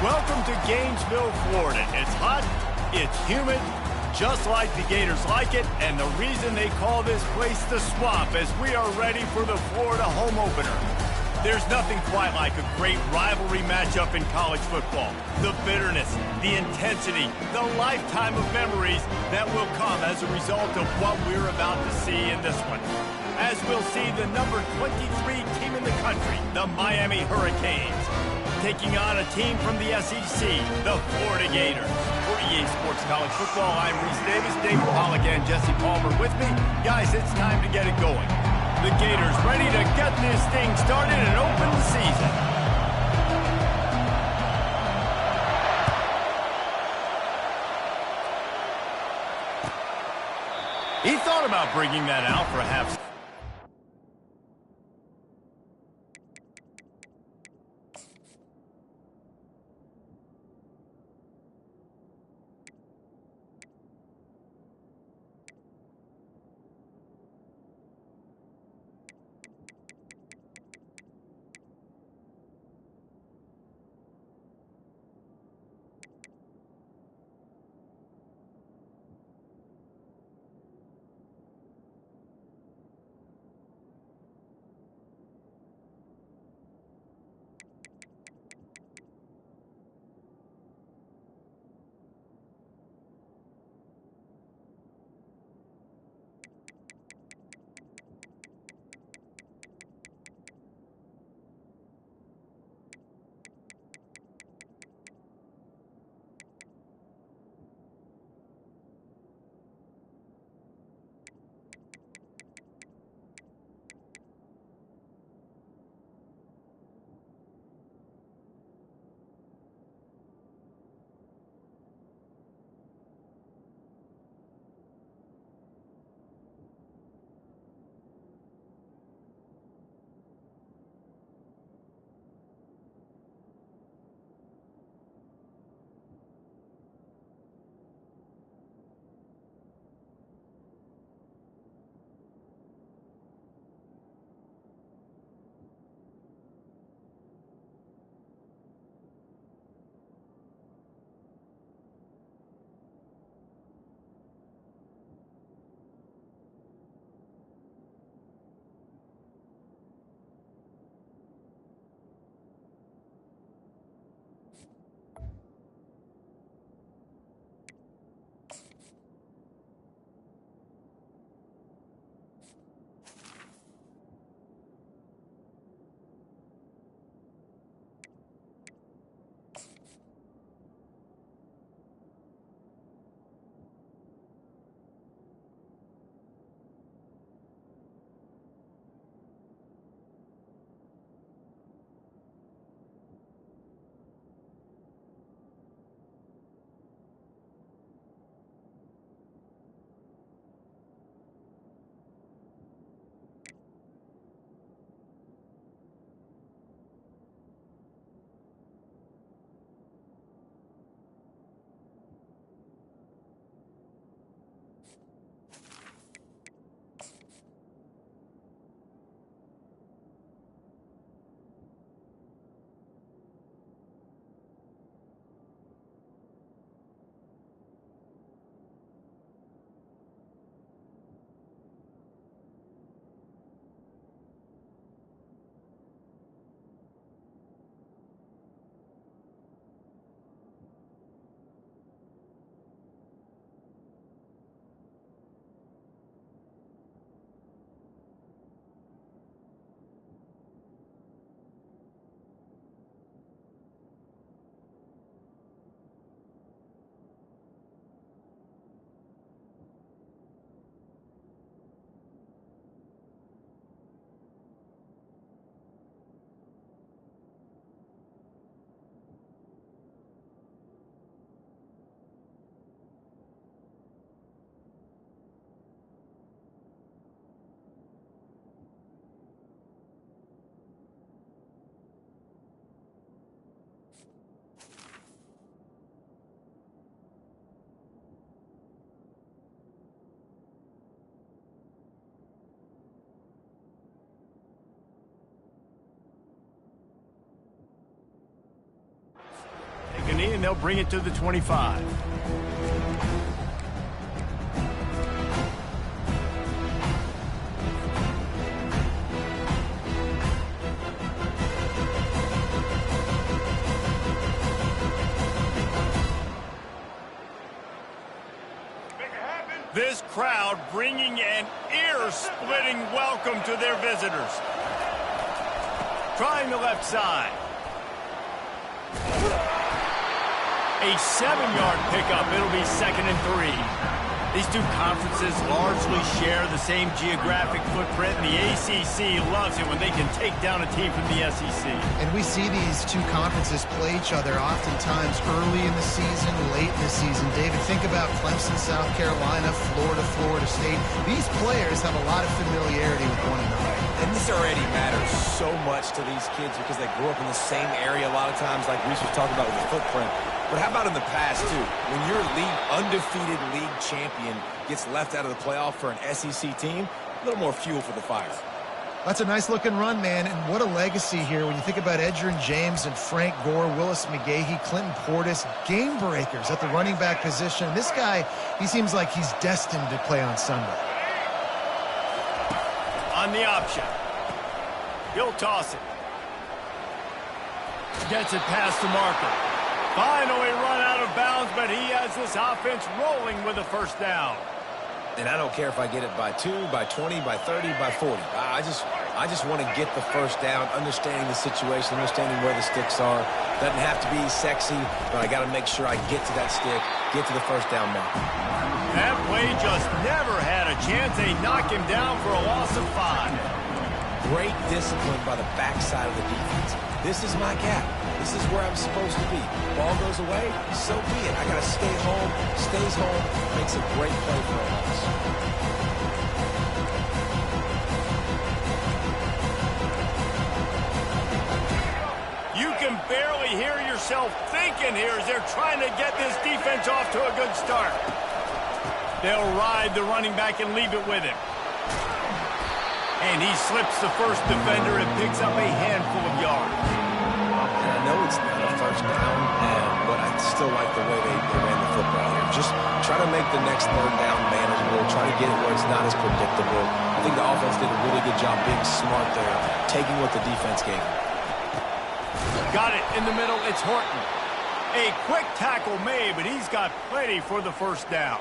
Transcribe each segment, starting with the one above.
Welcome to Gainesville, Florida. It's hot, it's humid, just like the Gators like it, and the reason they call this place the Swamp as we are ready for the Florida home opener. There's nothing quite like a great rivalry matchup in college football. The bitterness, the intensity, the lifetime of memories that will come as a result of what we're about to see in this one. As we'll see the number 23 team in the country, the Miami Hurricanes, taking on a team from the SEC, the Florida Gators. For EA Sports College Football, I'm Reese Davis, David Pollack, and Jesse Palmer with me. Guys, it's time to get it going. The Gators ready to get this thing started and open the season. He thought about bringing that out for a half. and they'll bring it to the 25. This crowd bringing an ear-splitting welcome to their visitors. Trying the left side. A 7-yard pickup. It'll be 2nd and 3. These two conferences largely share the same geographic footprint, and the ACC loves it when they can take down a team from the SEC. And we see these two conferences play each other oftentimes early in the season, late in the season. David, think about Clemson, South Carolina, Florida, Florida State. These players have a lot of familiarity with one another. And this already matters so much to these kids because they grew up in the same area a lot of times, like Reese was talking about with the footprint. But how about in the past, too? When your undefeated league champion gets left out of the playoff for an SEC team, a little more fuel for the fire. That's a nice-looking run, man, and what a legacy here when you think about Edgerrin James and Frank Gore, Willis McGahee, Clinton Portis, game breakers at the running back position. This guy, he seems like he's destined to play on Sunday. On the option. He'll toss it. Gets it past the marker. Finally run out of bounds, but he has this offense rolling with a first down. And I don't care if I get it by 2, by 20, by 30, by 40. I just want to get the first down, understanding the situation, understanding where the sticks are. Doesn't have to be sexy, but I got to make sure I get to that stick, get to the first down mark. That play just never had a chance. They knock him down for a loss of 5. Great discipline by the backside of the defense. This is my gap. This is where I'm supposed to be. Ball goes away, so be it. I got to stay home, stays home, makes a great play for a loss. You can barely hear yourself thinking here as they're trying to get this defense off to a good start. They'll ride the running back and leave it with him. And he slips the first defender and picks up a handful of yards. And I know it's not a first down, but I still like the way they ran the football here. Just try to make the next third down manageable, try to get it where it's not as predictable. I think the offense did a really good job being smart there, taking what the defense gave them. Got it in the middle, it's Horton. A quick tackle made, but he's got plenty for the first down.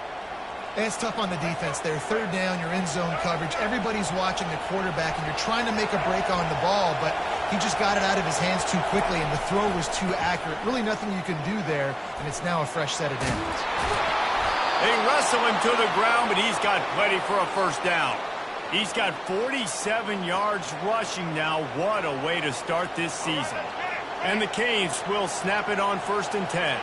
It's tough on the defense there. Third down, you're in zone coverage. Everybody's watching the quarterback, and you're trying to make a break on the ball, but he just got it out of his hands too quickly, and the throw was too accurate. Really nothing you can do there, and it's now a fresh set of downs. They wrestle him to the ground, but he's got plenty for a first down. He's got 47 yards rushing now. What a way to start this season. And the Canes will snap it on 1st and 10.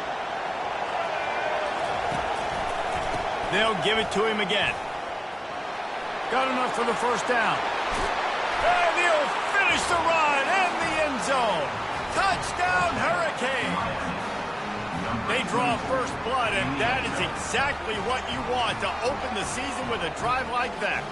They'll give it to him again. Got enough for the first down. And he'll finish the run in the end zone. Touchdown, Hurricane. They draw first blood, and that is exactly what you want to open the season with a drive like that.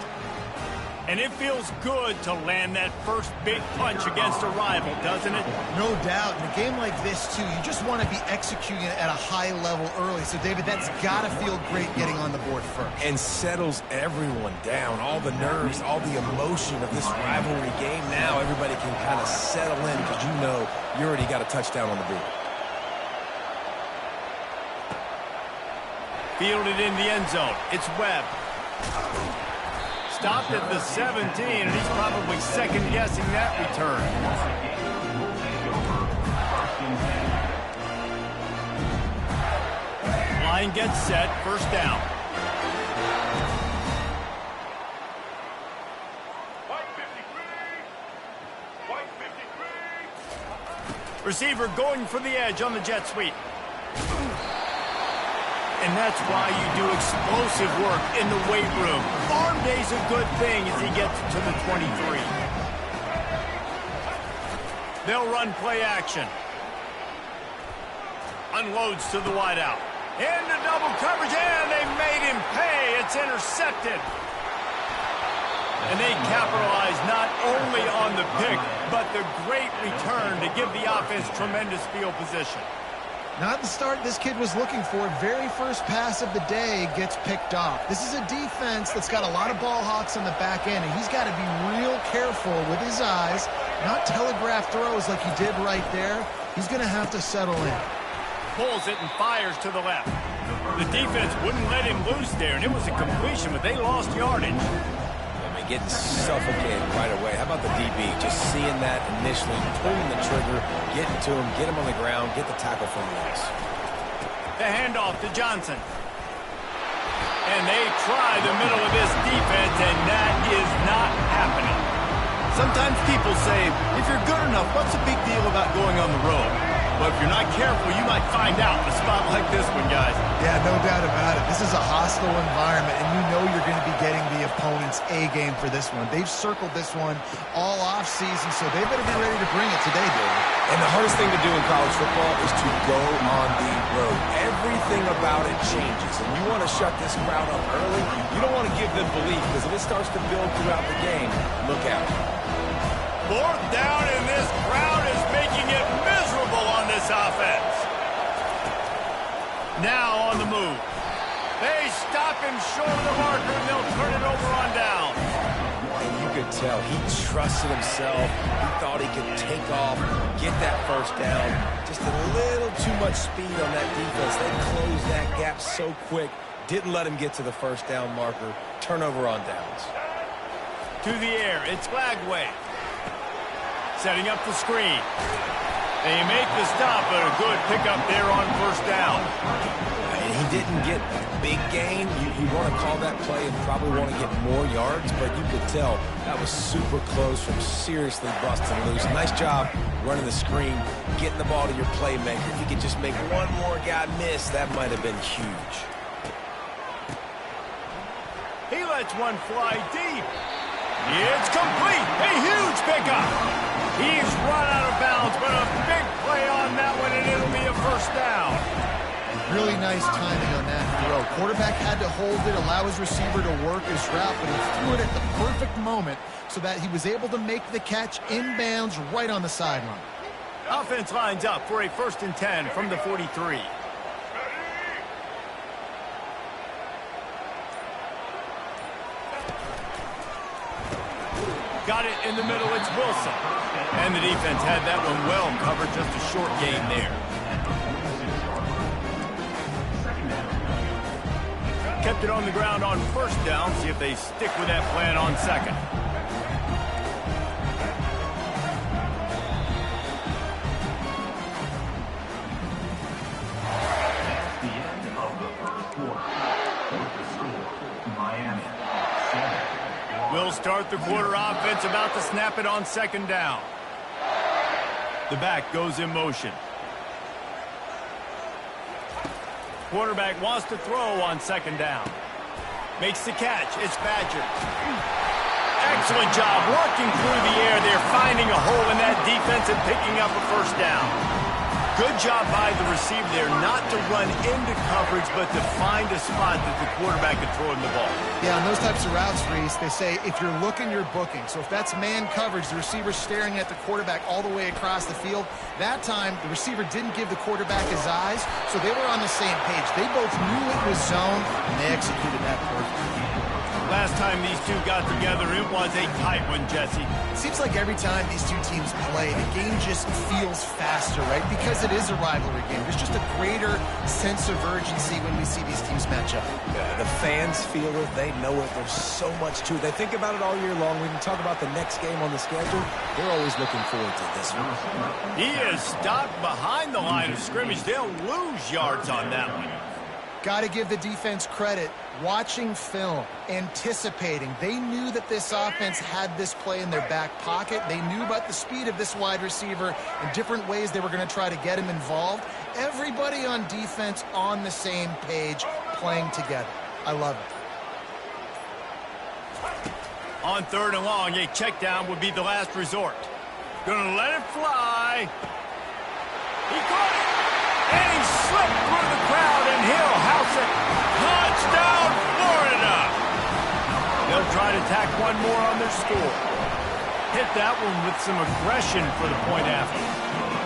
And it feels good to land that first big punch against a rival, doesn't it? No doubt. In a game like this, too, you just want to be executing at a high level early. So, David, that's got to feel great getting on the board first. And settles everyone down. All the nerves, all the emotion of this rivalry game. Now everybody can kind of settle in because you know you already got a touchdown on the board. Fielded in the end zone. It's Webb. Stopped at the 17, and he's probably second-guessing that return. Line gets set, first down. Receiver going for the edge on the jet sweep. And that's why you do explosive work in the weight room. Arm day's a good thing as he gets to the 23. They'll run play action. Unloads to the wideout. Into double coverage, and they made him pay. It's intercepted. And they capitalize not only on the pick, but the great return to give the offense tremendous field position. Not the start this kid was looking for. Very first pass of the day gets picked off. This is a defense that's got a lot of ball hawks on the back end, and he's got to be real careful with his eyes, not telegraph throws like he did right there. He's going to have to settle in. Pulls it and fires to the left. The defense wouldn't let him loose there, and it was a completion, but they lost yardage. Getting suffocated right away. How about the DB? Just seeing that initially, pulling the trigger, getting to him, get him on the ground, get the tackle from loss. The handoff to Johnson. And they try the middle of this defense, and that is not happening. Sometimes people say, if you're good enough, what's the big deal about going on the road? But if you're not careful, you might find out in a spot like this one, guys. Yeah, no doubt about it. This is a hostile environment, and you know you're going to be getting the opponent's A-game for this one. They've circled this one all off-season, so they better be ready to bring it today, David. And the hardest thing to do in college football is to go on the road. Everything about it changes, and you want to shut this crowd up early. You don't want to give them belief, because if it starts to build throughout the game, look out. Fourth down, and this crowd is making it miserable on this offense. Now on the move. They stop him short of the marker, and they'll turn it over on down. And you could tell he trusted himself. He thought he could take off, get that first down. Just a little too much speed on that defense. They closed that gap so quick. Didn't let him get to the first down marker. Turnover on downs. To the air, it's Glagway. Setting up the screen. They make the stop, but a good pickup there on first down. And he didn't get a big gain. You want to call that play and probably want to get more yards, but you could tell that was super close from seriously busting loose. Nice job running the screen, getting the ball to your playmaker. If you could just make one more guy miss, that might have been huge. He lets one fly deep. It's complete. A huge pickup. He's run out of bounds, but a big play on that one, and it'll be a first down. Really nice timing on that throw. Quarterback had to hold it, allow his receiver to work his route, but he threw it at the perfect moment so that he was able to make the catch inbounds right on the sideline. Offense lines up for a 1st and 10 from the 43. Got it in the middle, it's Wilson. And the defense had that one well covered, just a short gain there. Kept it on the ground on first down, see if they stick with that plan on second. The end of the first quarter. With the score, Miami 7. We'll start the quarter offense, about to snap it on second down. The back goes in motion. Quarterback wants to throw on second down. Makes the catch. It's Badger. Excellent job working through the air. They're finding a hole in that defense and picking up a first down. Good job by the receiver there not to run into coverage, but to find a spot that the quarterback can throw him the ball. Yeah, on those types of routes, Reese, they say if you're looking, you're booking. So if that's man coverage, the receiver's staring at the quarterback all the way across the field. That time, the receiver didn't give the quarterback his eyes, so they were on the same page. They both knew it was zone, and they executed that perfectly. Last time these two got together, it was a tight one, Jesse. It seems like every time these two teams play, the game just feels faster, right? Because it is a rivalry game. There's just a greater sense of urgency when we see these teams match up. Yeah, the fans feel it. They know it. There's so much to it. They think about it all year long. We can talk about the next game on the schedule. They're always looking forward to this one. He is stopped behind the line of scrimmage. They'll lose yards on that one. Got to give the defense credit. Watching film, anticipating. They knew that this offense had this play in their back pocket. They knew about the speed of this wide receiver and different ways they were going to try to get him involved. Everybody on defense on the same page, playing together. I love it. On 3rd and long, a check down would be the last resort. Gonna let it fly. He caught it. And he slipped through the crowd, and he'll house it. Touchdown, Florida! They'll try to tack one more on their score. Hit that one with some aggression for the point after.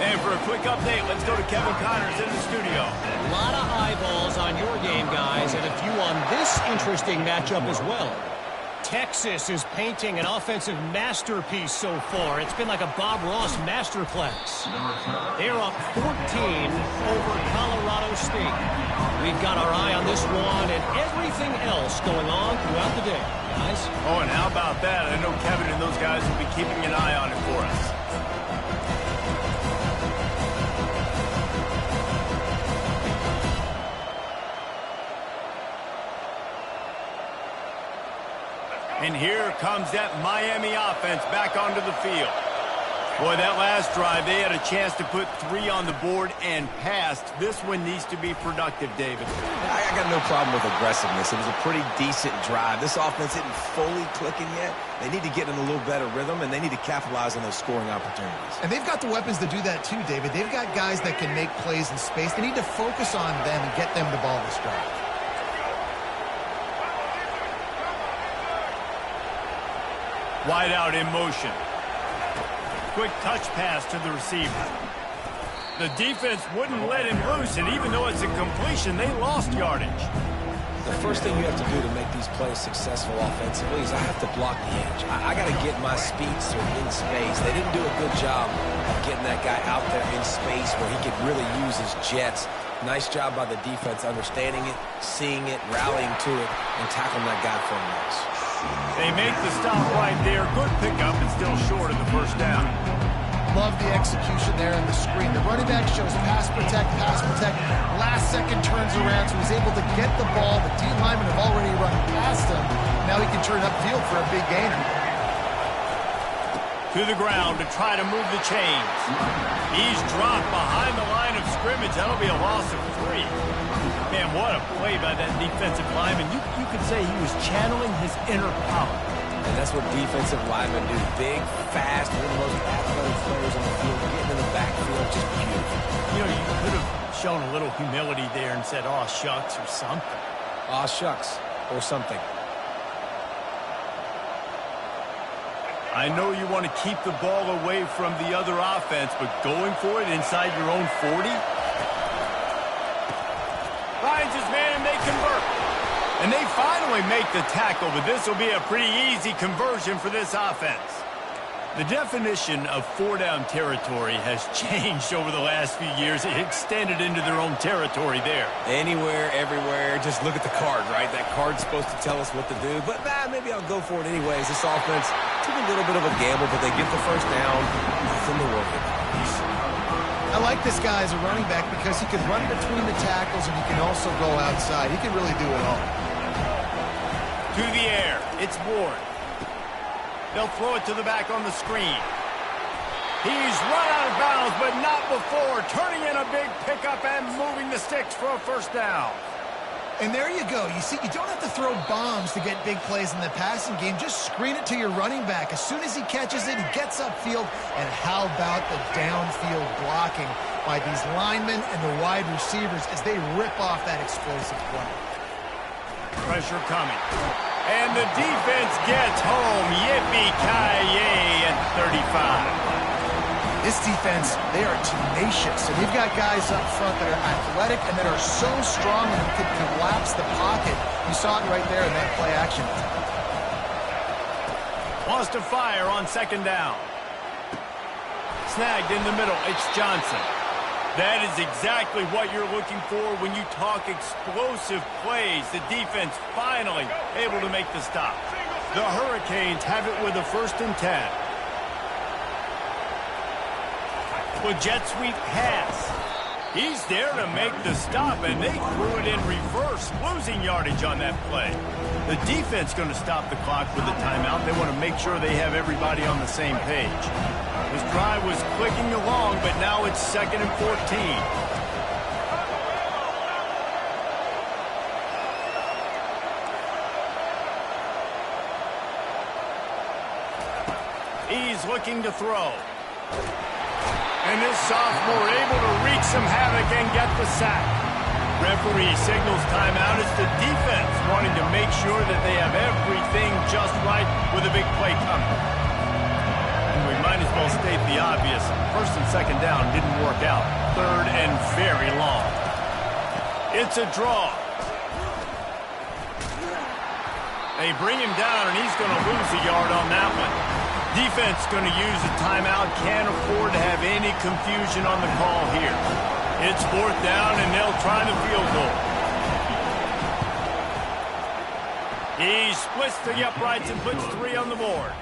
And for a quick update, let's go to Kevin Connors in the studio. this interesting matchup as well. Texas is painting an offensive masterpiece so far. It's been like a Bob Ross masterclass. They're up 14 over Colorado State. We've got our eye on this one and everything else going on throughout the day, guys. Oh, and how about that? I know Kevin and those guys will be keeping an eye on it for us. And here comes that Miami offense back onto the field. Boy, that last drive, they had a chance to put 3 on the board and passed. This one needs to be productive, David. I got no problem with aggressiveness. It was a pretty decent drive. This offense isn't fully clicking yet. They need to get in a little better rhythm, and they need to capitalize on those scoring opportunities. And they've got the weapons to do that too, David. They've got guys that can make plays in space. They need to focus on them and get them the ball this drive. Wide out in motion. Quick touch pass to the receiver. The defense wouldn't let him loose, and even though it's a completion, they lost yardage. The first thing you have to do to make these plays successful offensively is I have to block the edge. I got to get my speedster in space. They didn't do a good job of getting that guy out there in space where he could really use his jets. Nice job by the defense understanding it, seeing it, rallying to it, and tackling that guy for a loss. They make the stop right there. Good pickup and still short of the first down. Love the execution there on the screen. The running back shows pass protect, pass protect. Last second turns around, so he's able to get the ball. The D linemen have already run past him. Now he can turn upfield for a big gainer. To the ground to try to move the chains. He's dropped behind the line of scrimmage. That'll be a loss of 3. Man, what a play by that defensive lineman. You could say he was channeling his inner power. And that's what defensive linemen do. Big, fast, one of the most athletic players on the field, getting in the backfield, just beautiful. You know, you could have shown a little humility there and said, "Aw, shucks," or something. Aw, shucks, or something. I know you want to keep the ball away from the other offense, but going for it inside your own 40? Finds his man and they convert. And they finally make the tackle, but this will be a pretty easy conversion for this offense. The definition of 4-down territory has changed over the last few years. It extended into their own territory there. Anywhere, everywhere, just look at the card, right? That card's supposed to tell us what to do, but maybe I'll go for it anyways. This offense took a little bit of a gamble, but they get the first down. Nothing to worry about. I like this guy as a running back because he can run between the tackles and he can also go outside. He can really do it all. To the air. It's Ward. They'll throw it to the back on the screen. He's run out of bounds, but not before. Turning in a big pickup and moving the sticks for a first down. And there you go. You see, you don't have to throw bombs to get big plays in the passing game. Just screen it to your running back. As soon as he catches it, he gets upfield. And how about the downfield blocking by these linemen and the wide receivers as they rip off that explosive play. Pressure coming. And the defense gets home. Yippee-ki-yay at 35. This defense, they are tenacious. And you've got guys up front that are athletic and that are so strong and can collapse the pocket. You saw it right there in that play action. Wants to fire on second down. Snagged in the middle. It's Johnson. That is exactly what you're looking for when you talk explosive plays. The defense finally able to make the stop. The Hurricanes have it with a 1st and 10. With jet sweep pass. He's there to make the stop, and they threw it in reverse, losing yardage on that play. The defense going to stop the clock with the timeout. They want to make sure they have everybody on the same page. This drive was clicking along, but now it's 2nd and 14. He's looking to throw. And this sophomore able to wreak some havoc and get the sack. Referee signals timeout. It's the defense wanting to make sure that they have everything just right with a big play coming. And we might as well state the obvious. 1st and 2nd down didn't work out. 3rd and very long. It's a draw. They bring him down, and he's going to lose a yard on that one. Defense going to use a timeout. Can't afford to have any confusion on the call here. It's 4th down, and they'll try the field goal. He splits the uprights and puts 3 on the board.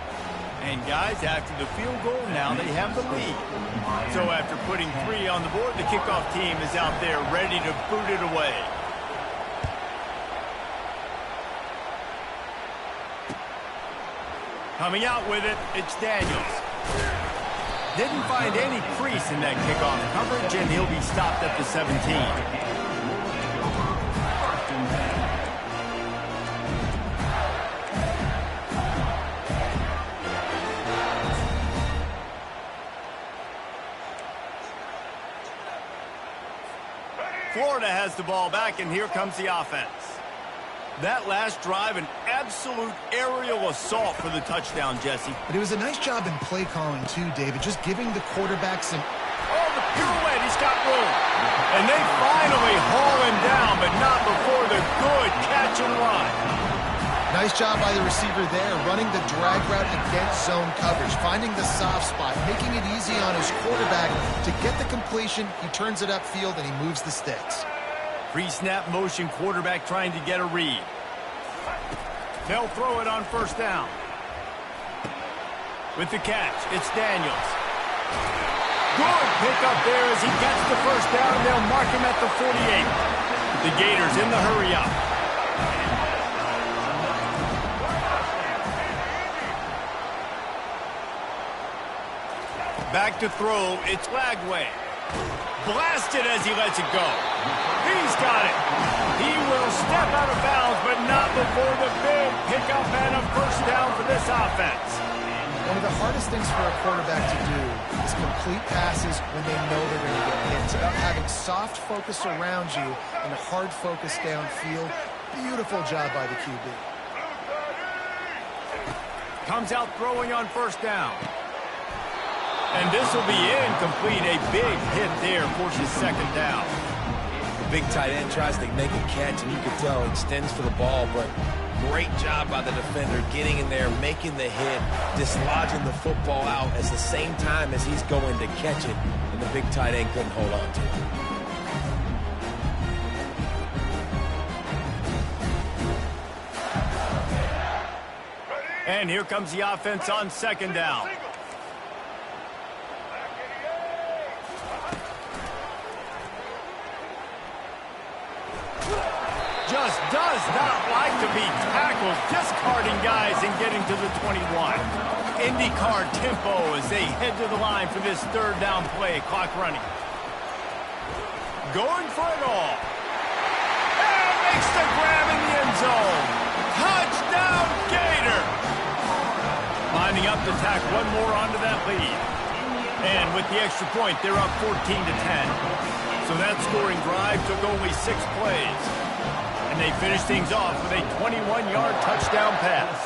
And, guys, after the field goal, now they have the lead. So after putting 3 on the board, the kickoff team is out there ready to boot it away. Coming out with it, it's Daniels. Didn't find any crease in that kickoff coverage, and he'll be stopped at the 17. Florida has the ball back, and here comes the offense. That last drive, an absolute aerial assault for the touchdown, Jesse. But it was a nice job in play calling, too, David, just giving the quarterback some... Oh, the pirouette, he's got room. And they finally haul him down, but not before the good catch and run. Nice job by the receiver there, running the drag route against zone coverage, finding the soft spot, making it easy on his quarterback to get the completion. He turns it upfield, and he moves the sticks. Pre-snap motion quarterback trying to get a read. They'll throw it on 1st down. With the catch, it's Daniels. Good pickup there as he gets the 1st down. They'll mark him at the 48. The Gators in the hurry-up. Back to throw, it's Lagway. Blasted as he lets it go. He's got it. He will step out of bounds, but not before the big pickup and a 1st down for this offense. One of the hardest things for a quarterback to do is complete passes when they know they're going to get hit. It's about having soft focus around you and a hard focus downfield. Beautiful job by the QB. Comes out throwing on 1st down. And this will be incomplete. A big hit there forces 2nd down. The big tight end tries to make a catch, and you can tell he extends for the ball, but great job by the defender getting in there, making the hit, dislodging the football out at the same time as he's going to catch it, and the big tight end couldn't hold on to it. And here comes the offense on 2nd down. Just does not like to be tackled, discarding guys and getting to the 21. IndyCar tempo as they head to the line for this 3rd down play. Clock running. Going for it all. And makes the grab in the end zone. Touchdown, Gator! Lining up to tack one more onto that lead. And with the extra point, they're up 14-10. So that scoring drive took only 6 plays. And they finish things off with a 21-yard touchdown pass.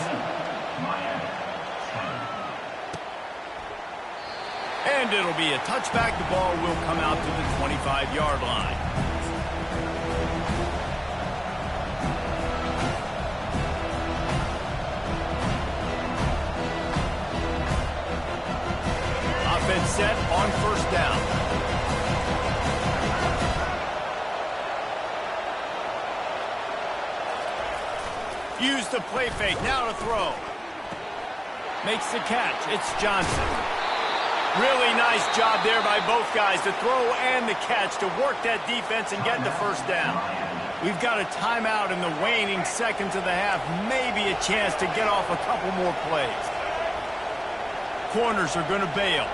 And it'll be a touchback. The ball will come out to the 25-yard line. Offense set on 1st down. Use the play fake, now to throw. Makes the catch, it's Johnson. Really nice job there by both guys, the throw and the catch to work that defense and get the 1st down. We've got a timeout in the waning seconds of the half, maybe a chance to get off a couple more plays. Corners are going to bail.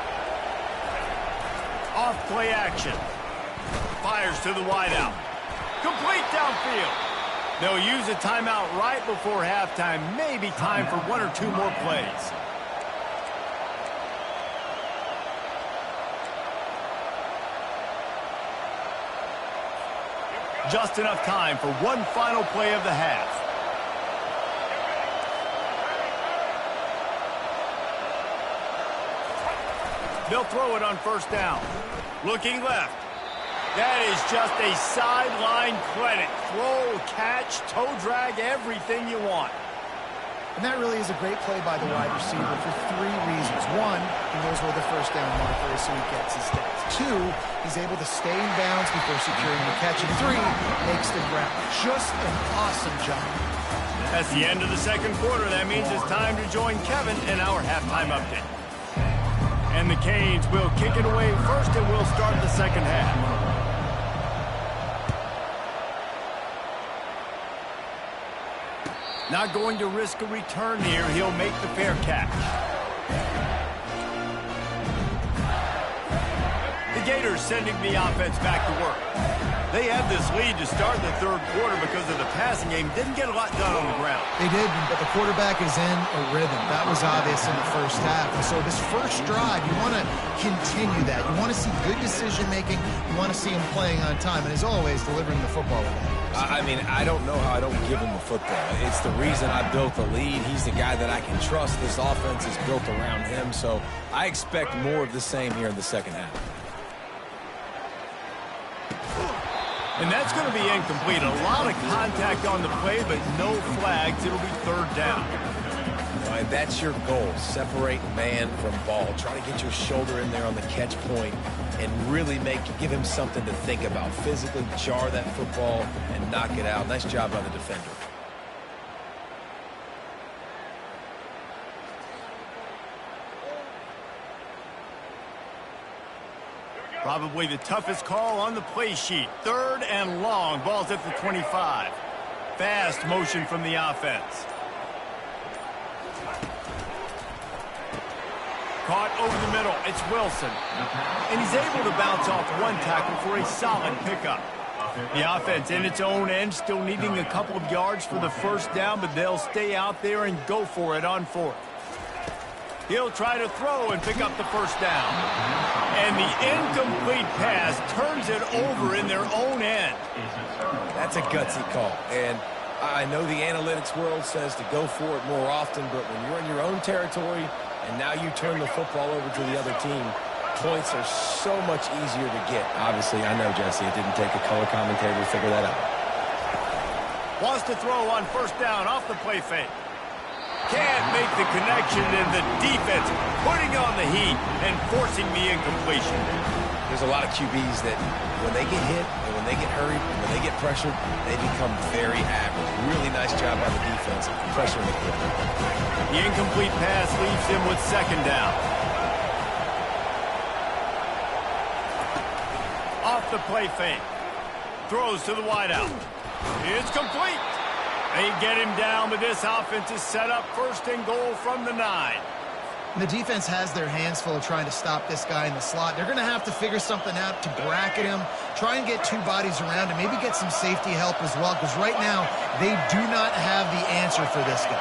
Off play action. Fires to the wideout. Complete downfield. They'll use a timeout right before halftime. Maybe time for 1 or 2 more plays. Just enough time for one final play of the half. They'll throw it on 1st down. Looking left. That is just a sideline credit. Throw, catch, toe drag, everything you want. And that really is a great play by the wide receiver for 3 reasons. 1, he knows where the first down marker is, so he gets his steps. 2, he's able to stay in bounds before securing the catch. And 3, makes the grab. Just an awesome job. That's the end of the second quarter. That means it's time to join Kevin in our halftime update. And the Canes will kick it away first, and we'll start the second half. Not going to risk a return here. He'll make the fair catch. The Gators sending the offense back to work. They had this lead to start the third quarter because of the passing game. Didn't get a lot done on the ground. They did, but the quarterback is in a rhythm. That was obvious in the first half. And so this first drive, you want to continue that. You want to see good decision-making. You want to see him playing on time. And as always, delivering the football with that. I mean, I don't know how I don't give him the football. It's the reason I built the lead. He's the guy that I can trust. This offense is built around him. So I expect more of the same here in the second half. And that's going to be incomplete. A lot of contact on the play, but no flags. It'll be third down. All right, that's your goal. Separate man from ball. Try to get your shoulder in there on the catch point and really give him something to think about. Physically jar that football and knock it out. Nice job by the defender. Probably the toughest call on the play sheet. Third and long. Ball's at the 25. Fast motion from the offense. Caught over the middle. It's Wilson. And he's able to bounce off one tackle for a solid pickup. The offense in its own end, still needing a couple of yards for the first down, but they'll stay out there and go for it on fourth. He'll try to throw and pick up the first down. And the incomplete pass turns it over in their own end. That's a gutsy call. And I know the analytics world says to go for it more often, but when you're in your own territory and now you turn the football over to the other team, points are so much easier to get. Obviously, I know, Jesse, it didn't take a color commentator to figure that out. Wants to throw on first down off the play fake. Can't make the connection, and the defense putting on the heat and forcing the incompletion. There's a lot of QBs that when they get hit and when they get hurried and when they get pressured, they become very average. Really nice job by the defense pressuring the quarterback. The incomplete pass leaves him with second down. Off the play fake. Throws to the wideout. It's complete. They get him down, but this offense is set up first and goal from the 9. And the defense has their hands full of trying to stop this guy in the slot. They're going to have to figure something out to bracket him, try and get 2 bodies around him, maybe get some safety help as well, because right now they do not have the answer for this guy.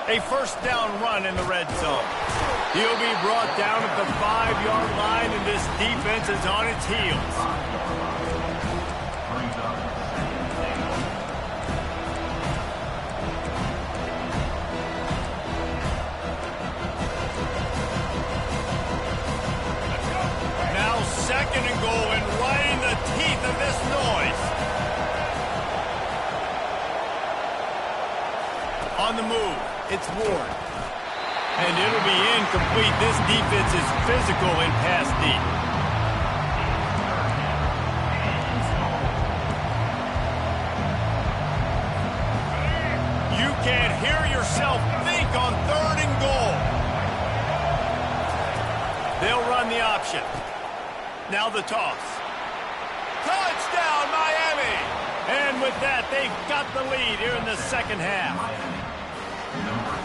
A first down run in the red zone. He'll be brought down at the 5-yard line, and this defense is on its heels. Now second and goal, and right in the teeth of this noise. On the move, it's Ward. And it'll be incomplete. This defense is physical and pass deep. You can't hear yourself think on third and goal. They'll run the option. Now the toss. Touchdown, Miami! And with that, they've got the lead here in the second half.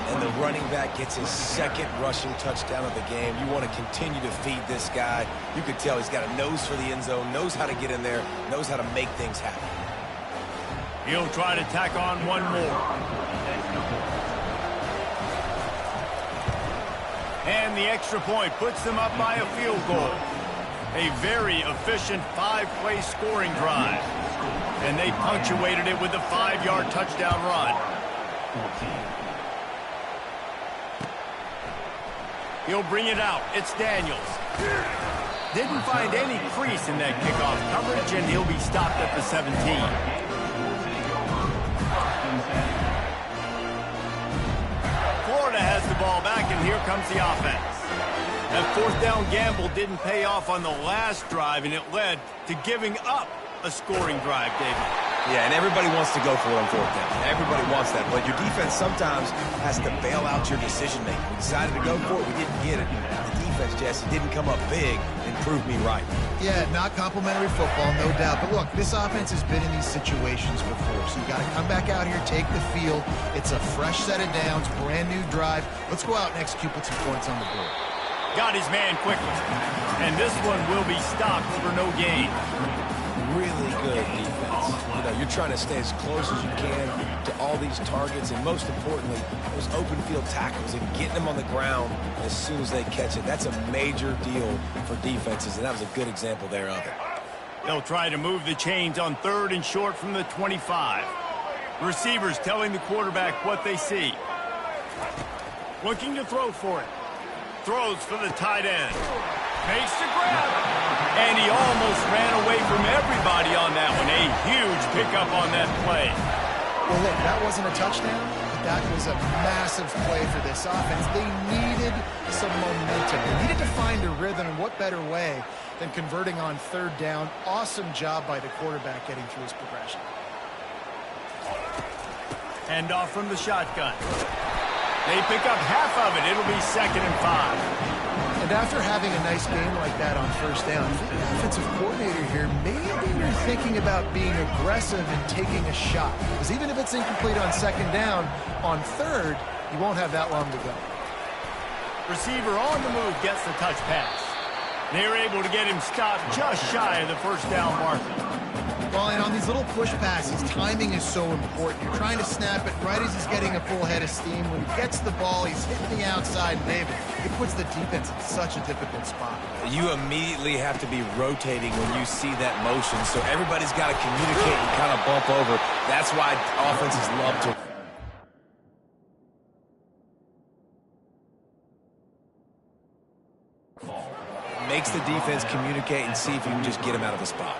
And the running back gets his second rushing touchdown of the game. You want to continue to feed this guy. You could tell he's got a nose for the end zone, knows how to get in there, knows how to make things happen. He'll try to tack on one more. And the extra point puts them up by a field goal. A very efficient 5-play scoring drive. And they punctuated it with a 5-yard touchdown run. He'll bring it out. It's Daniels. Didn't find any crease in that kickoff coverage, and he'll be stopped at the 17. Florida has the ball back, and here comes the offense. That fourth down gamble didn't pay off on the last drive, and it led to giving up a scoring drive, David. Yeah, and everybody wants to go for it on fourth down. Everybody wants that, but your defense sometimes has to bail out your decision-making. We decided to go for it. We didn't get it. The defense, Jesse, didn't come up big and prove me right. Yeah, not complimentary football, no doubt. But look, this offense has been in these situations before, so you got to come back out here, take the field. It's a fresh set of downs, brand new drive. Let's go out and execute, put some points on the board. Got his man quickly, and this one will be stopped for no gain. Really good defense. You know, you're trying to stay as close as you can to all these targets, and most importantly, those open field tackles and getting them on the ground as soon as they catch it. That's a major deal for defenses, and that was a good example there of it. They'll try to move the chains on 3rd and short from the 25. Receivers telling the quarterback what they see. Looking to throw for it. Throws for the tight end. Makes the grab. And he almost ran away from everybody on that one. A huge pickup on that play. Well, look, that wasn't a touchdown, but that was a massive play for this offense. They needed some momentum. They needed to find a rhythm, and what better way than converting on 3rd down. Awesome job by the quarterback getting through his progression. Hand off from the shotgun. They pick up half of it. It'll be 2nd and 5. And after having a nice game like that on 1st down, I think the offensive coordinator here, maybe you're thinking about being aggressive and taking a shot. Because even if it's incomplete on 2nd down, on 3rd, you won't have that long to go. Receiver on the move gets the touch pass. They're able to get him stopped just shy of the 1st down marker. Well, and on these little push passes, timing is so important. You're trying to snap it right as he's getting a full head of steam. When he gets the ball, he's hitting the outside, and David, it puts the defense in such a difficult spot. You immediately have to be rotating when you see that motion, so everybody's got to communicate and kind of bump over. That's why offenses love to... Makes the defense communicate and see if you can just get him out of the spot.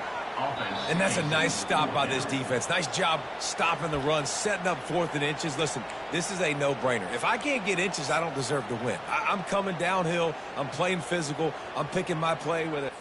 And that's a nice stop by this defense. Nice job stopping the run, setting up 4th and inches. Listen, this is a no-brainer. If I can't get inches, I don't deserve to win. I'm coming downhill. I'm playing physical. I'm picking my play with it.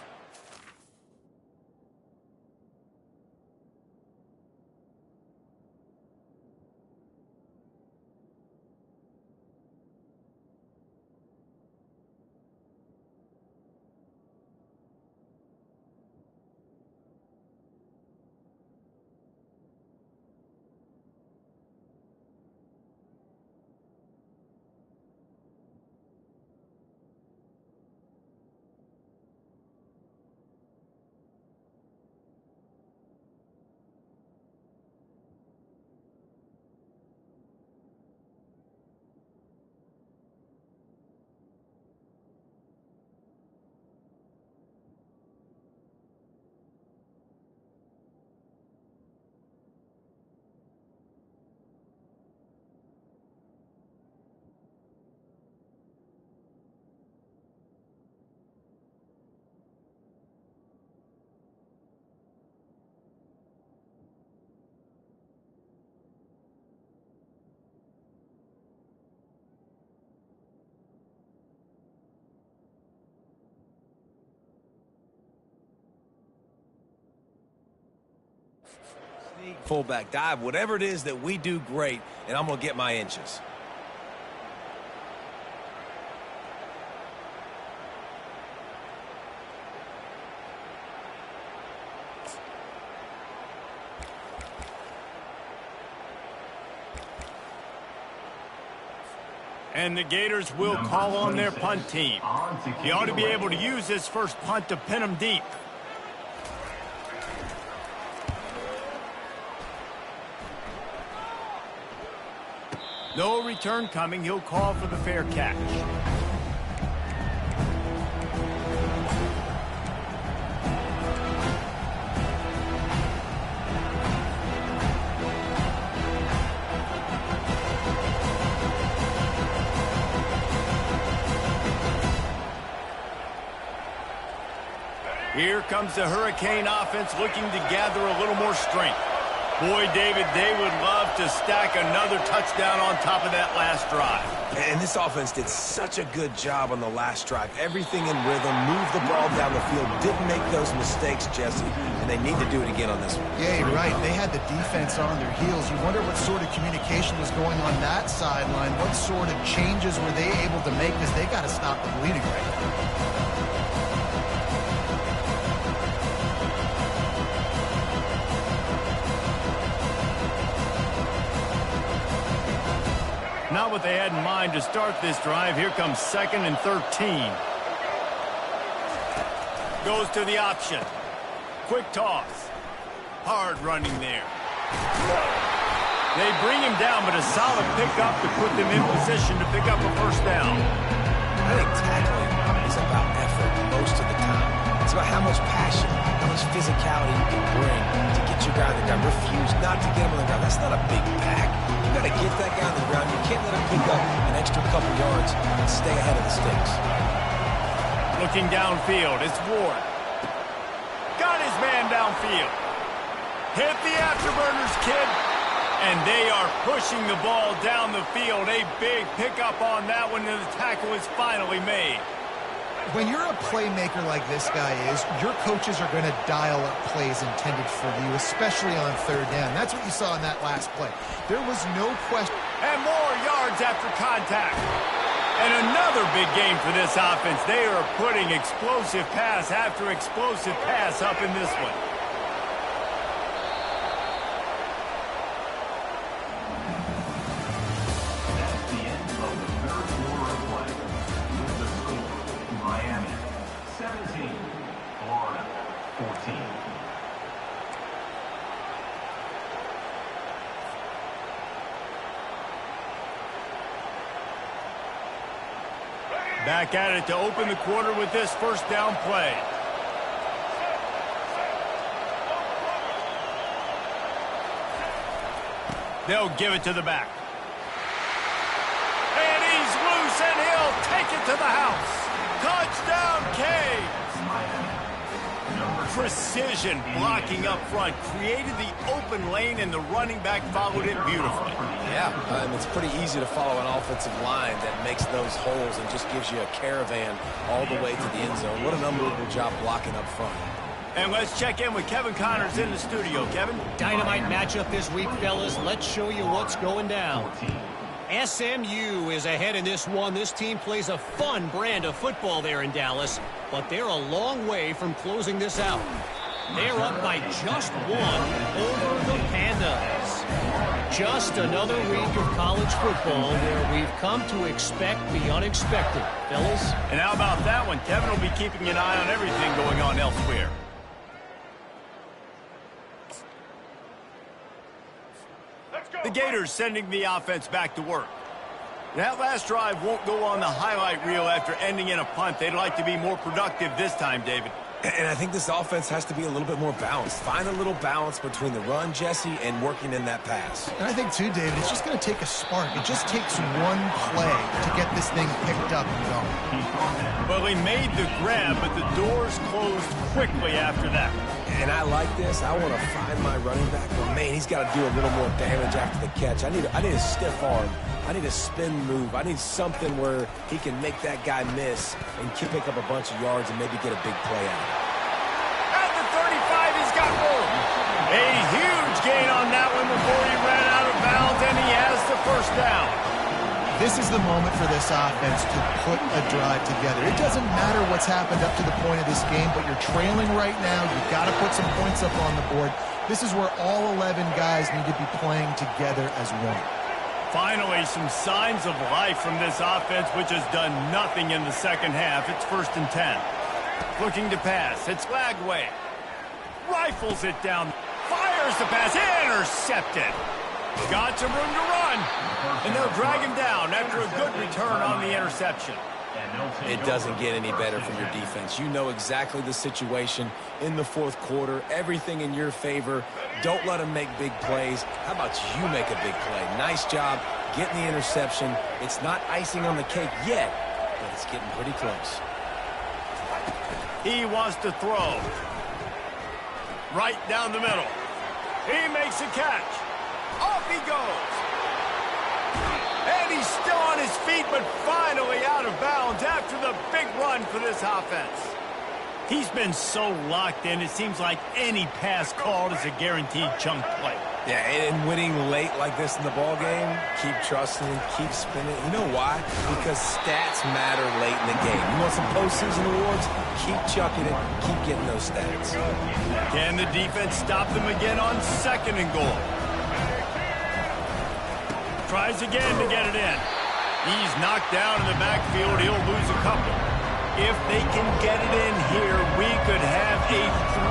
Fullback dive, whatever it is that we do great, and I'm going to get my inches. And the Gators will call on their punt team. He ought to be able to use this first punt to pin them deep. No return coming. He'll call for the fair catch. Here comes the Hurricane offense looking to gather a little more strength. Boy, David, they would love to stack another touchdown on top of that last drive. And this offense did such a good job on the last drive. Everything in rhythm, moved the ball down the field, didn't make those mistakes, Jesse, and they need to do it again on this one. Yeah, you're right. They had the defense on their heels. You wonder what sort of communication was going on that sideline. What sort of changes were they able to make, because they got to stop the bleeding right now. Not what they had in mind to start this drive. Here comes 2nd and 13. Goes to the option. Quick toss. Hard running there. They bring him down, but a solid pickup to put them in position to pick up a first down. I think tackling is about effort most of the time. It's about how much passion, how much physicality you can bring to get your guy on the ground. Refuse not to get him on the ground. That's not a big pack. You got to get that guy on the ground. You can't let him pick up an extra couple yards and stay ahead of the sticks. Looking downfield, it's Ward. Got his man downfield. Hit the afterburners, kid. And they are pushing the ball down the field. A big pickup on that one, and the tackle is finally made. When you're a playmaker like this guy is, your coaches are going to dial up plays intended for you, especially on 3rd down. That's what you saw in that last play. There was no question. And more yards after contact. And another big game for this offense. They are putting explosive pass after explosive pass up in this one. That's the end of the third quarter of play. With the score, Miami 17, Florida 14. Back at it to open the quarter with this first down play. They'll give it to the back. And he's loose, and he'll take it to the house. Touchdown, Caves. Precision blocking up front created the open lane, and the running back followed it beautifully. Yeah, it's pretty easy to follow an offensive line that makes those holes and just gives you a caravan all the way to the end zone. What an unbelievable job blocking up front. And let's check in with Kevin Connors in the studio. Kevin? Dynamite matchup this week, fellas. Let's show you what's going down. SMU is ahead in this one. This team plays a fun brand of football there in Dallas, but they're a long way from closing this out. They're up by just one over the Pandas. Just another week of college football where we've come to expect the unexpected, fellas. And how about that one? Kevin will be keeping an eye on everything going on elsewhere. The Gators sending the offense back to work. That last drive won't go on the highlight reel after ending in a punt. They'd like to be more productive this time, David. And I think this offense has to be a little bit more balanced. Find a little balance between the run, Jesse, and working in that pass. And I think, too, David, it's just going to take a spark. It just takes one play to get this thing picked up and going. Well, he made the grab, but the doors closed quickly after that. And I like this. I want to find my running back, but, man, he's got to do a little more damage after the catch. I need a stiff arm. I need a spin move. I need something where he can make that guy miss and pick up a bunch of yards and maybe get a big play out of it. At the 35, he's got room. A huge gain on that one before he ran out of bounds, and he has the first down. This is the moment for this offense to put a drive together. It doesn't matter what's happened up to the point of this game, but you're trailing right now. You've got to put some points up on the board. This is where all 11 guys need to be playing together as one. Finally, some signs of life from this offense, which has done nothing in the second half. It's 1st and 10. Looking to pass. It's Lagway. Rifles it down. Fires the pass. Intercepted. Got some room to run. And they'll drag him down after a good return on the interception. It doesn't get any better from your defense. You know exactly the situation in the fourth quarter. Everything in your favor. Don't let them make big plays. How about you make a big play? Nice job getting the interception. It's not icing on the cake yet, but it's getting pretty close. He wants to throw. Right down the middle. He makes a catch. Off he goes. And he's still on his feet, but finally out of bounds after the big run for this offense. He's been so locked in, it seems like any pass called is a guaranteed chunk play. Yeah, and winning late like this in the ball game, keep trusting and keep spinning. You know why? Because stats matter late in the game. You want some postseason awards? Keep chucking it. Keep getting those stats. Can the defense stop them again on 2nd and goal? Tries again to get it in. He's knocked down in the backfield. He'll lose a couple. If they can get it in here, we could have a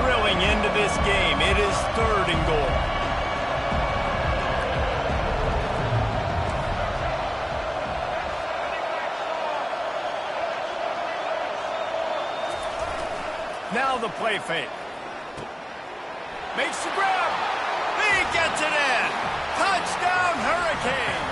thrilling end to this game. It is 3rd and goal. Now the play fake. Makes the grab. He gets it in. Touchdown, Hurricanes.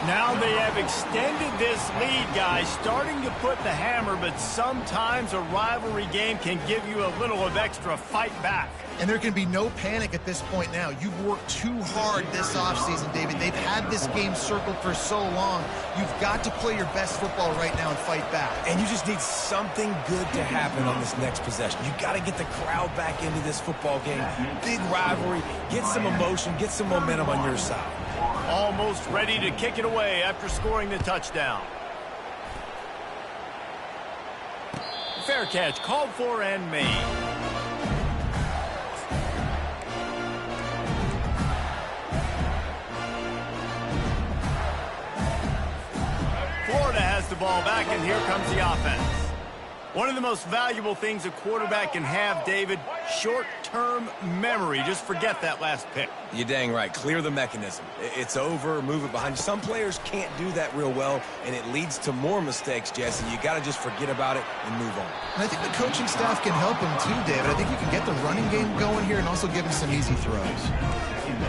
Now they have extended this lead, guys, starting to put the hammer, but sometimes a rivalry game can give you a little of extra fight back. And there can be no panic at this point now. You've worked too hard this offseason, David. They've had this game circled for so long. You've got to play your best football right now and fight back. And you just need something good to happen on this next possession. You got to get the crowd back into this football game. Big rivalry. Get some emotion. Get some momentum on your side. Almost ready to kick it away after scoring the touchdown. Fair catch called for and made. Florida has the ball back, and here comes the offense. One of the most valuable things a quarterback can have, David, short-term memory. Just forget that last pick. You're dang right. Clear the mechanism. It's over. Move it behind you. Some players can't do that real well, and it leads to more mistakes, Jesse. You got to just forget about it and move on. And I think the coaching staff can help him too, David. I think you can get the running game going here and also give him some easy throws.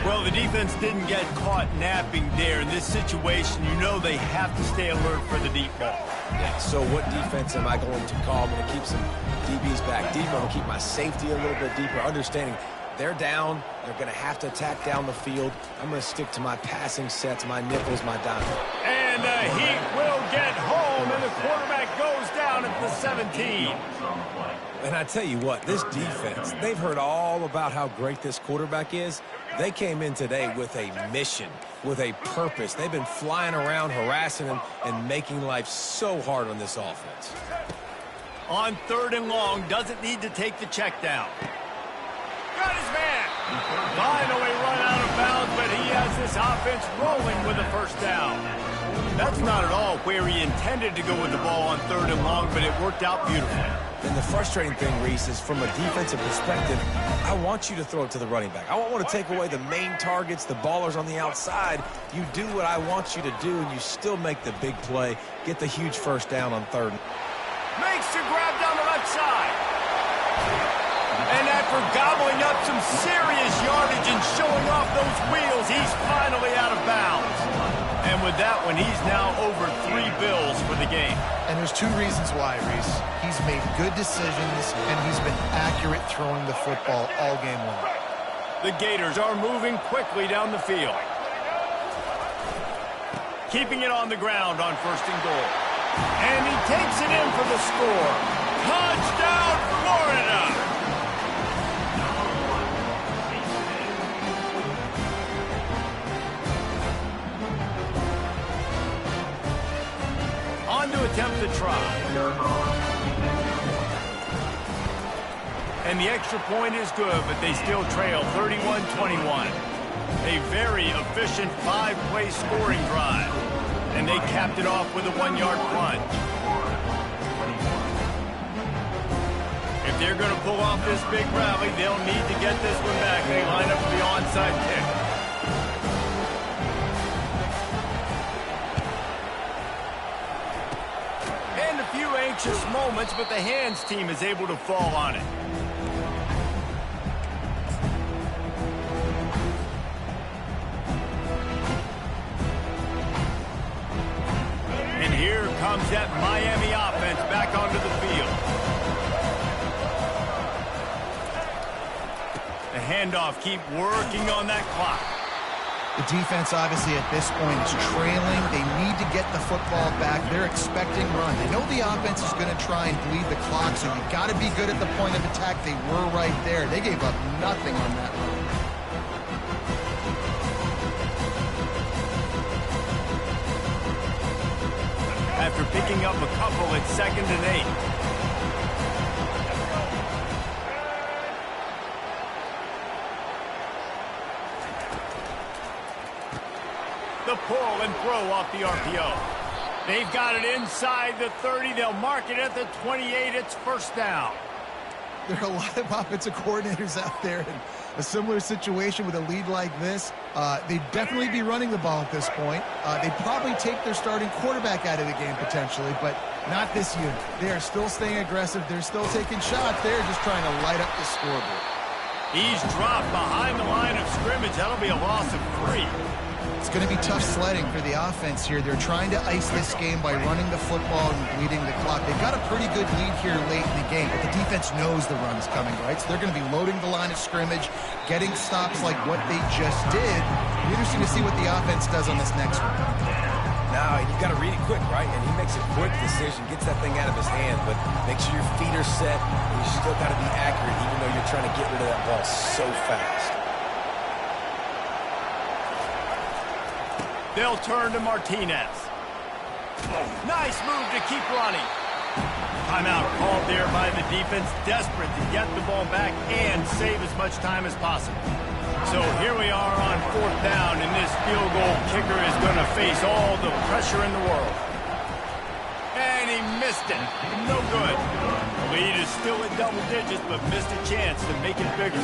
Well, the defense didn't get caught napping there. In this situation, you know they have to stay alert for the deep ball. Yeah, so what defense am I going to call? I'm going to keep some DBs back deep. I'm going to keep my safety a little bit deeper, understanding they're down. They're going to have to attack down the field. I'm going to stick to my passing sets, my nickels, my dime. And the Heat will get home, and the quarterback goes down at the 17. And I tell you what, this defense, they've heard all about how great this quarterback is. They came in today with a mission, with a purpose. They've been flying around, harassing him, and making life so hard on this offense. On 3rd and long, doesn't need to take the check down. Got his man. Finally run out of bounds, but he has this offense rolling with a 1st down. That's not at all where he intended to go with the ball on 3rd and long, but it worked out beautifully. And the frustrating thing, Reese, is from a defensive perspective, I want you to throw it to the running back. I want to take away the main targets, the ballers on the outside. You do what I want you to do, and you still make the big play, get the huge 1st down on 3rd. Makes the grab down the left side. And after gobbling up some serious yardage and showing off those wheels, he's finally out of bounds. And with that one, he's now over 3 bills for the game. And there's 2 reasons why, Reese. He's made good decisions, and he's been accurate throwing the football all game long. The Gators are moving quickly down the field. Keeping it on the ground on 1st and goal. And he takes it in for the score. Touchdown, Florida! On to attempt the try. And the extra point is good, but they still trail 31-21. A very efficient 5-play scoring drive. And they capped it off with a 1-yard plunge. If they're going to pull off this big rally, they'll need to get this one back. They line up for the onside kick. And a few anxious moments, but the hands team is able to fall on it. And here comes that Miami offense back onto the field. handoff. Keep working on that clock. The defense, obviously, at this point is trailing. They need to get the football back. They're expecting run. They know the offense is going to try and bleed the clock, so you've got to be good at the point of attack. They were right there. They gave up nothing on that run. After picking up a couple, it's 2nd and 8. The pull and throw off the RPO. They've got it inside the 30. They'll mark it at the 28. It's 1st down. There are a lot of offensive coordinators out there in a similar situation with a lead like this. They'd definitely be running the ball at this point. They'd probably take their starting quarterback out of the game potentially, but not this unit. They are still staying aggressive. They're still taking shots. They're just trying to light up the scoreboard. He's dropped behind the line of scrimmage. That'll be a loss of 3. It's going to be tough sledding for the offense here. They're trying to ice this game by running the football and bleeding the clock. They've got a pretty good lead here late in the game, but the defense knows the run's coming, right? So they're going to be loading the line of scrimmage, getting stops like what they just did. It'll be interesting to see what the offense does on this next one. Now, you got to read it quick, right? And he makes a quick decision, gets that thing out of his hand, but make sure your feet are set, and you still got to be accurate, even though you're trying to get rid of that ball so fast. They'll turn to Martinez. Nice move to keep running. Timeout called there by the defense, desperate to get the ball back and save as much time as possible. So here we are on 4th down, and this field goal kicker is going to face all the pressure in the world. And he missed it. No good. The lead is still at double digits, but missed a chance to make it bigger.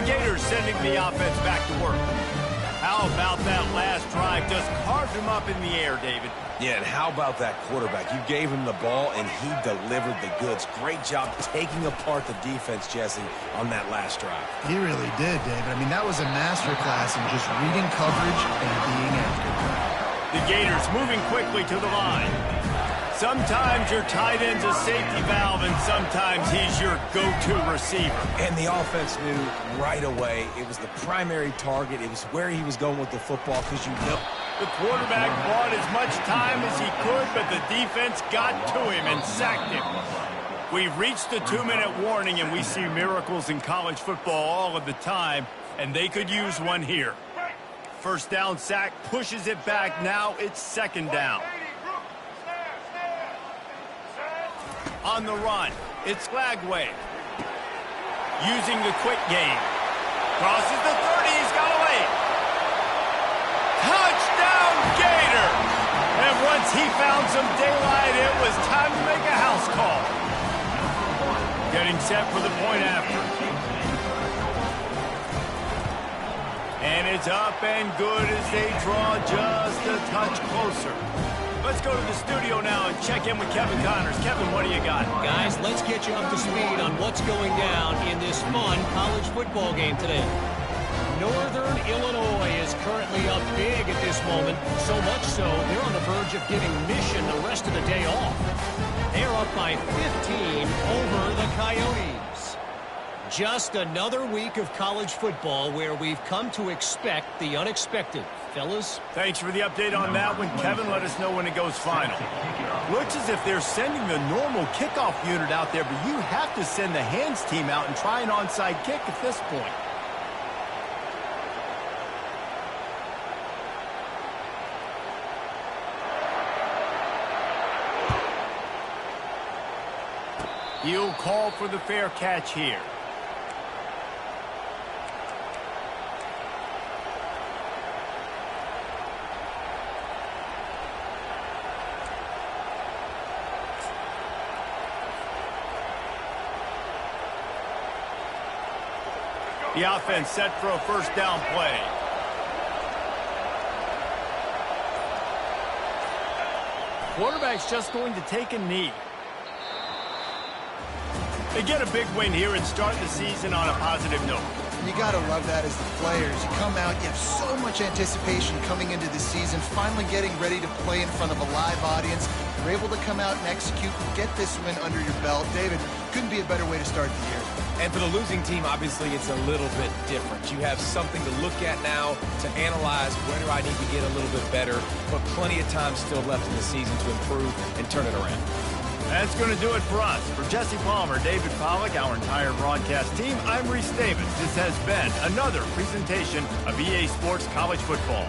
Gators sending the offense back to work. How about that last drive? Just carved him up in the air, David. Yeah, and how about that quarterback? You gave him the ball, and he delivered the goods. Great job taking apart the defense, Jesse, on that last drive. He really did, David. I mean, that was a masterclass in just reading coverage and being accurate. The Gators moving quickly to the line. Sometimes your tight end's a safety valve, and sometimes he's your go-to receiver. And the offense knew right away it was the primary target. It was where he was going with the football because you know. The quarterback bought as much time as he could, but the defense got to him and sacked him. We've reached the 2-minute warning, and we see miracles in college football all of the time, and they could use one here. 1st down sack, pushes it back. Now it's 2nd down. On the run, it's Lagway. Using the quick game. Crosses the 30, he's got away. Touchdown, Gator! And once he found some daylight, it was time to make a house call. Getting set for the point after. And it's up and good as they draw just a touch closer. Let's go to the studio now and check in with Kevin Connors. Kevin, what do you got? Guys, let's get you up to speed on what's going down in this fun college football game today. Northern Illinois is currently up big at this moment, so much so they're on the verge of giving Mission the rest of the day off. They're up by 15 over the Coyotes. Just another week of college football where we've come to expect the unexpected. Fellas? Thanks for the update on that one, Kevin. Let us know when it goes final. Looks as if they're sending the normal kickoff unit out there, but you have to send the hands team out and try an onside kick at this point. He'll call for the fair catch here. The offense set for a 1st down play. Quarterback's just going to take a knee. They get a big win here and start the season on a positive note. You got to love that as the players. You come out, you have so much anticipation coming into the season, finally getting ready to play in front of a live audience. You're able to come out and execute and get this win under your belt. David, couldn't be a better way to start the year. And for the losing team, obviously, it's a little bit different. You have something to look at now to analyze where do I need to get a little bit better, but plenty of time still left in the season to improve and turn it around. That's going to do it for us. For Jesse Palmer, David Pollack, our entire broadcast team, I'm Reese Davis. This has been another presentation of EA Sports College Football.